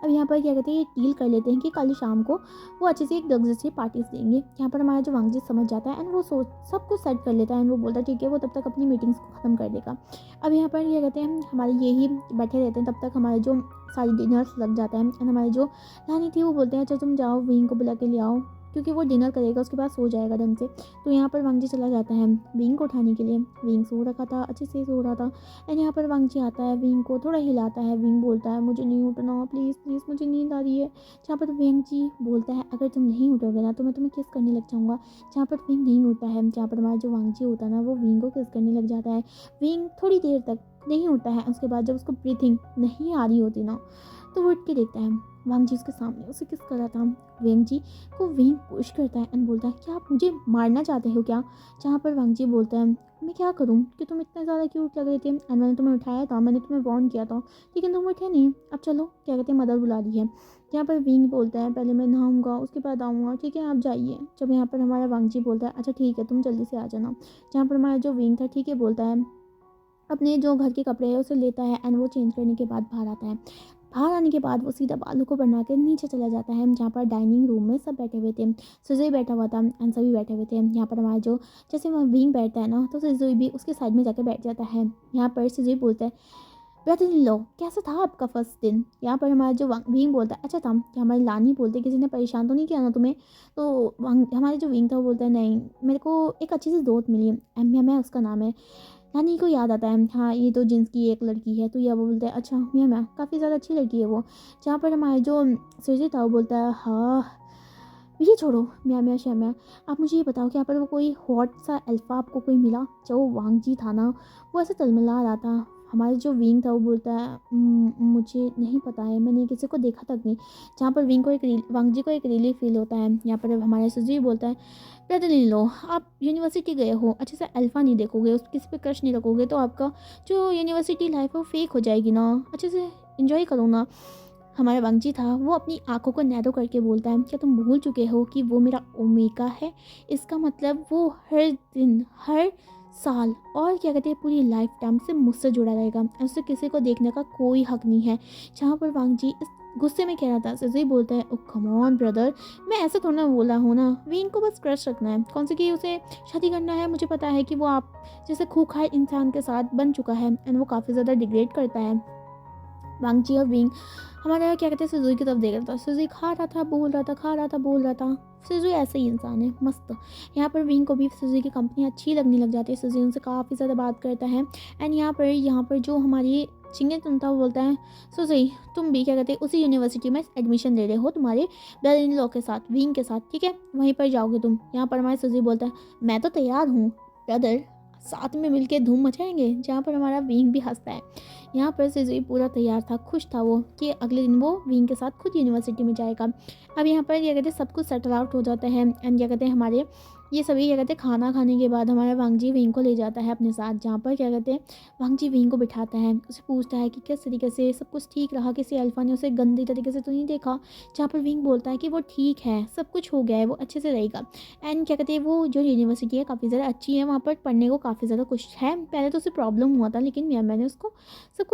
अब यहाँ पर क्या कहते हैं ये डील कर लेते हैं कि कल शाम को वो अच्छे से एक लग्जरी पार्टीज देंगे। यहाँ पर हमारा जो वांगजी समझ जाता है एंड वो सोच सब कुछ सेट कर लेता है एंड वो बोलता है ठीक है, वो तब तक अपनी मीटिंग्स को ख़त्म कर देगा। अब यहाँ पर ये कहते हैं हमारे यही बैठे रहते हैं, तब तक हमारे जो सारी डिनर्स लग जाता है एंड हमारी जो रानी थी वो बोलते हैं अच्छा तुम जाओ विंग को बुला के ले आओ। क्योंकि वो डिनर करेगा, उसके बाद सो जाएगा ढंग से। तो यहाँ पर वांग जी चला जाता है विंग को उठाने के लिए। विंग सो रखा था, अच्छे से सो रहा था। एंड यहाँ पर वांग जी आता है, विंग को थोड़ा हिलाता है। विंग बोलता है मुझे नहीं उठना, प्लीज़ प्लीज़ मुझे नींद आ रही है। जहाँ पर विंग जी बोलता है अगर तुम नहीं उठोगे ना तो मैं तुम्हें किस करने लग जाऊँगा। जहाँ पर विंग नहीं उठता है, जहाँ पर हमारा जो वांग जी होता है ना वो विंग को किस करने लग जाता है। विंग थोड़ी देर तक नहीं उठता है, उसके बाद जब उसको ब्रीथिंग नहीं आ रही होती ना तो वो उठ के देखता है वांग जी उसके सामने उसे किस कर रहा था। वांग जी को विंग पुश करता है एंड बोलता है क्या आप मुझे मारना चाहते हो क्या। जहाँ पर वांग जी बोलता है मैं क्या करूँ कि तुम इतने ज़्यादा क्यूट लग रहे थे एंड मैंने तुम्हें उठाया था, मैंने तुम्हें वार्न किया था, लेकिन तुम उठे नहीं। अब चलो क्या कहते हैं मदर बुला रही है। यहाँ पर विंग बोलता है पहले मैं नहाऊंगा उसके बाद आऊँगा, ठीक है आप जाइए। जब यहाँ पर हमारा वांग जी बोलता है अच्छा ठीक है तुम जल्दी से आ जाना। जहाँ पर हमारा जो विंग था ठीक है बोलता है, अपने जो घर के कपड़े हैं उसे लेता है एंड वो चेंज करने के बाद बाहर आता है। बाहर आने के बाद वो सीधा बालों को बना के नीचे चला जाता है, जहाँ पर डाइनिंग रूम में सब बैठे हुए थे। सुजोई बैठा हुआ था एंड सभी बैठे हुए थे। यहाँ पर हमारा जो जैसे वहाँ विंग बैठता है ना तो सुजोई भी उसके साइड में जाकर बैठ जाता है। यहाँ पर सुजोई बोलता है ब्रदर इन लो कैसा था आपका फर्स्ट दिन। यहाँ पर हमारा जो विंग बोलता है अच्छा था। कि हमारी लानी बोलते किसी ने परेशान तो नहीं किया ना तुम्हें। तो हमारे जो विंग था वो बोलता है नहीं मेरे को एक अच्छी सी दोस्त मिली है मैं उसका नाम है। नानी को याद आता है हाँ ये तो जिन्स की एक लड़की है। तो यह वो बोलता है अच्छा मैं काफ़ी ज़्यादा अच्छी लड़की है वो। जहाँ पर हमारे जो सुरजीत था वो बोलता है हाँ ये छोड़ो म्या शम्या, आप मुझे ये बताओ कि यहाँ पर वो कोई हॉट सा अल्फा आपको कोई मिला। जो वांग जी था ना वो ऐसे तलमिला रहा था। हमारे जो विंग था वो बोलता है मुझे नहीं पता है, मैंने किसी को देखा तक नहीं। जहाँ पर विंग को वांग जी को एक रिलीफ फील होता है। यहाँ पर हमारे सुजी बोलता है ब्रदर इन लो आप यूनिवर्सिटी गए हो अच्छे से अल्फा नहीं देखोगे, उस किसी पे क्रश नहीं रखोगे तो आपका जो यूनिवर्सिटी लाइफ है वो फेक हो जाएगी ना, अच्छे से इंजॉय करो ना। हमारा वांगजी था वो अपनी आंखों को नैरो करके बोलता है क्या तुम भूल चुके हो कि वो मेरा ओमेगा है। इसका मतलब वो हर दिन हर साल और क्या कहते हैं पूरी लाइफ टाइम से मुझसे जुड़ा रहेगा, उससे किसी को देखने का कोई हक नहीं है। जहाँ पर वांगजी इस गुस्से में कह रहा था सजी बोलता है ओ कम ऑन ब्रदर, मैं ऐसा थोड़ा ना बोला हूँ ना, विंग को बस क्रश रखना है कौन से कि उसे शादी करना है। मुझे पता है कि वो आप जैसे खूंखार इंसान के साथ बन चुका है एंड वो काफ़ी ज़्यादा डिग्रेड करता है। वांगजी और विंग हमारा क्या कहते हैं सुजुई की तरफ देख रहा था। सुजुई खा रहा था बोल रहा था, खा रहा था बोल रहा था। सुजुई ऐसे ही इंसान है मस्त। यहाँ पर विंग को भी सुजुई की कंपनी अच्छी लगने लग जाती है। सुजुई उनसे काफ़ी ज़्यादा बात करता है एंड यहाँ पर जो हमारी चिंगे तुम था वो बोलता है सुजुई तुम भी क्या कहते हैं उसी यूनिवर्सिटी में एडमिशन ले रहे हो तुम्हारे ब्रदर इन लॉ के साथ विंग के साथ, ठीक है वहीं पर जाओगे तुम। यहाँ पर हमारे सुजुई बोलता है मैं तो तैयार हूँ ब्रदर, साथ में मिलके धूम मचाएंगे। जहाँ पर हमारा विंग भी हंसता है। यहाँ पर सिजुई पूरा तैयार था, खुश था वो कि अगले दिन वो विंग के साथ खुद यूनिवर्सिटी में जाएगा। अब यहाँ पर क्या कहते हैं सब कुछ सेटल आउट हो जाता है एंड क्या कहते हैं हमारे ये सभी क्या कहते हैं खाना खाने के बाद हमारा वांगजी विंग को ले जाता है अपने साथ। जहाँ पर क्या कहते हैं वांगजी विंग को बिठाता है, उसे पूछता है कि किस तरीके से सब कुछ ठीक रहा, किसी अल्फा ने उसे गंदे तरीके से तो नहीं देखा। जहाँ पर विंग बोलता है कि वो ठीक है, सब कुछ हो गया है, वो अच्छे से रहेगा। एंड क्या कहते हैं वो जो यूनिवर्सिटी है काफ़ी ज़्यादा अच्छी है, वहाँ पर पढ़ने को काफ़ी ज़्यादा कुछ है। पहले तो उसे प्रॉब्लम हुआ था लेकिन मैंने उसको सब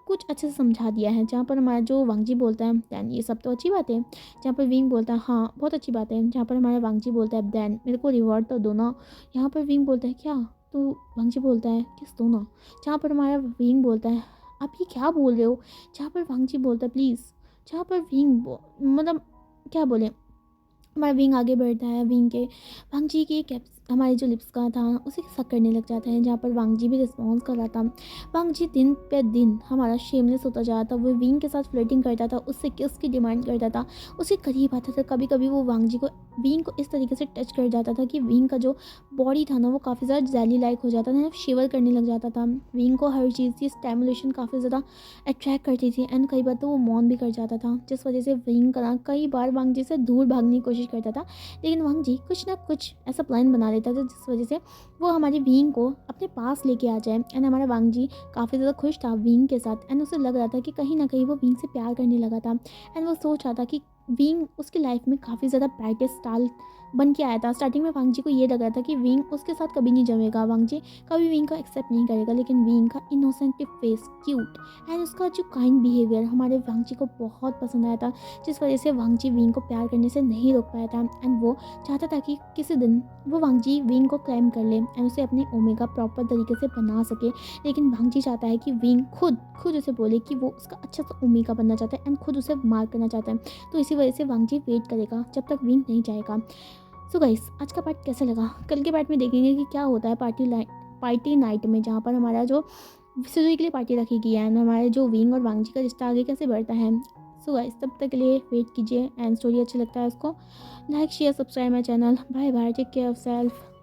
कुछ अच्छे से समझा दिया है। जहाँ पर हमारा जो वांगजी बोलता है दैन ये सब तो अच्छी बात है। जहाँ पर विंग बोलता है हाँ बहुत अच्छी बात है। जहाँ पर हमारा वांगजी बोलता है दैन मेरे को रिवॉर्ड तो दो ना। यहाँ पर विंग बोलता है क्या, तो वांगजी बोलता है किस दो ना। जहाँ पर हमारा विंग बोलता है आप ये क्या बोल रहे हो। जहाँ पर वांगजी बोलता है प्लीज़। जहाँ पर विंग मतलब क्या बोले हमारा विंग आगे बढ़ता है। विंग के वांगजी की कैप्स हमारे जो लिप्स का था उसे सक करने लग जाता है। जहाँ पर वांगजी भी रिस्पॉन्स कर रहा था। वांगजी दिन पे दिन हमारा शेमलेस होता जा रहा था। वो विंग के साथ फ्लर्टिंग करता था, उससे किस की डिमांड करता था, उसके करीब आता था। कभी कभी वो वांगजी को विंग को इस तरीके से टच कर जाता था कि विंग का जो बॉडी था ना वो काफ़ी ज़्यादा जेली लाइक हो जाता था, शिवर करने लग जाता था। विंग को हर चीज़ की स्टैमुलेशन काफ़ी ज़्यादा अट्रैक्ट करती थी एंड कई बार तो वो मौन भी कर जाता था, जिस वजह से विंग का कई बार वांगजी से दूर भागने की कोशिश करता था। लेकिन वांगजी कुछ ना कुछ ऐसा प्लान बना लेता था जिस वजह से वो हमारी विंग को अपने पास लेके आ जाए। एंड हमारा वांगजी काफ़ी ज़्यादा खुश था विंग के साथ एंड उसे लग रहा था कि कहीं ना कहीं वो विंग से प्यार करने लगा था। एंड वो सोच रहा था कि विंग उसकी लाइफ में काफ़ी ज़्यादा ब्राइटेस्ट स्टार बन के आया था। स्टार्टिंग में वांग जी को ये लग रहा था कि विंग उसके साथ कभी नहीं जमेगा, वांग जी कभी विंग को एक्सेप्ट नहीं करेगा, लेकिन विंग का इनोसेंट फेस, क्यूट एंड उसका जो काइंड बिहेवियर हमारे वांग जी को बहुत पसंद आया था, जिस वजह से वांग जी विंग को प्यार करने से नहीं रोक पाया था। एंड वो चाहता था कि किसी दिन वो वांग जी विंग को क्लेम कर ले एंड उसे अपने ओमेगा प्रॉपर तरीके से बना सके। लेकिन वांग जी चाहता है कि विंग खुद खुद उसे बोले कि वो उसका अच्छा सा ओमेगा बनना चाहता है एंड खुद उसे मार करना चाहता है। तो इसी वजह से वांग जी वेट करेगा जब तक विंग नहीं जाएगा। सो गाइस, आज का पार्ट कैसा लगा? कल के पार्ट में देखेंगे कि क्या होता है पार्टी नाइट में, जहाँ पर हमारा जो सुजुई के लिए पार्टी रखी गई है एंड हमारे जो विंग और वांग जी का रिश्ता आगे कैसे बढ़ता है। सो गाइस, तब तक के लिए वेट कीजिए एंड स्टोरी अच्छा लगता है उसको like share subscribe my channel. Bye bye, take care of self.